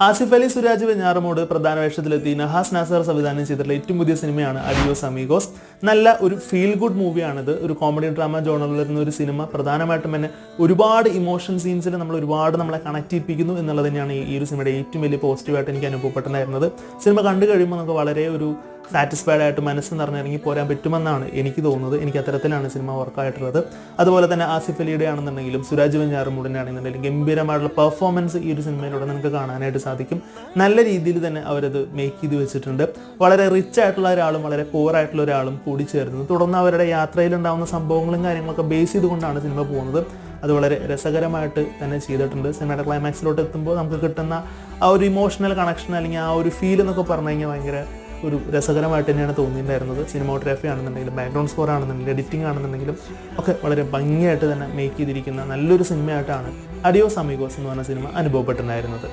ആസിഫ് അലി സുരാജ് വെഞ്ഞാറമൂട് പ്രധാന വേഷത്തിലെത്തി നഹാസ് നാസർ സംവിധാനം ചെയ്തിട്ടുള്ള ഏറ്റവും പുതിയ സിനിമയാണ് അഡിയോസ് അമീഗോസ്. നല്ല ഒരു ഫീൽ ഗുഡ് മൂവിയാണിത്. ഒരു കോമഡി ഡ്രാമ ജോണറിൽ വരുന്ന ഒരു സിനിമ. പ്രധാനമായിട്ടും തന്നെ ഒരുപാട് ഇമോഷൻ സീൻസിൽ നമ്മളെ കണക്ട് ചെയ്യിപ്പിക്കുന്നു എന്നുള്ളത് തന്നെയാണ് ഈ ഒരു സിനിമയുടെ ഏറ്റവും വലിയ പോസിറ്റീവായിട്ട് എനിക്ക് അനുഭവപ്പെട്ടിട്ടുണ്ടായിരുന്നത്. സിനിമ കണ്ടു കഴിയുമ്പോൾ നമുക്ക് വളരെ ഒരു സാറ്റിസ്ഫൈഡ് ആയിട്ട് മനസ്സ് നിറഞ്ഞിറങ്ങി പോരാൻ പറ്റുമെന്നാണ് എനിക്ക് തോന്നുന്നത്. എനിക്ക് അത്തരത്തിലാണ് സിനിമ വർക്കായിട്ടുള്ളത്. അതുപോലെ തന്നെ ആസിഫ് അലിയുടെ ആണെന്നുണ്ടെങ്കിലും സുരാജ് വെഞ്ഞാറമൂടിൻ്റെ ആണെന്നുണ്ടെങ്കിലും ഗംഭീരമായിട്ടുള്ള പെർഫോമൻസ് ഈ ഒരു സിനിമയിലൂടെ നമുക്ക് കാണാനായിട്ട് സാധിക്കും. നല്ല രീതിയിൽ തന്നെ അവരത് മേക്ക് ചെയ്ത് വെച്ചിട്ടുണ്ട്. വളരെ റിച്ച് ആയിട്ടുള്ള ഒരാളും വളരെ പുവർ ആയിട്ടുള്ള ഒരാളും കൂടി ചേർന്ന് തുടർന്ന് അവരുടെ യാത്രയിലുണ്ടാകുന്ന സംഭവങ്ങളും കാര്യങ്ങളൊക്കെ ബേസ് ചെയ്തുകൊണ്ടാണ് സിനിമ പോകുന്നത്. അത് വളരെ രസകരമായിട്ട് തന്നെ ചെയ്തിട്ടുണ്ട്. സിനിമയുടെ ക്ലൈമാക്സിലോട്ട് എത്തുമ്പോൾ നമുക്ക് കിട്ടുന്ന ആ ഒരു ഇമോഷണൽ കണക്ഷൻ അല്ലെങ്കിൽ ആ ഒരു ഫീൽ എന്നൊക്കെ പറഞ്ഞു കഴിഞ്ഞാൽ ഭയങ്കര ഒരു രസകരമായിട്ട് തന്നെയാണ് തോന്നിയിട്ടുണ്ടായിരുന്നത്. സിനിമോഗ്രാഫി ആണെന്നുണ്ടെങ്കിലും ബാക്ക്ഗ്രൗണ്ട് സ്കോർ ആണെന്നുണ്ടെങ്കിലും എഡിറ്റിംഗ് ആണെന്നുണ്ടെങ്കിലും ഒക്കെ വളരെ ഭംഗിയായിട്ട് തന്നെ മേക്ക് ചെയ്തിരിക്കുന്ന നല്ലൊരു സിനിമയായിട്ടാണ് അഡിയോസ് അമീഗോസ് എന്ന് പറഞ്ഞ സിനിമ അനുഭവപ്പെട്ടിട്ടുണ്ടായിരുന്നത്.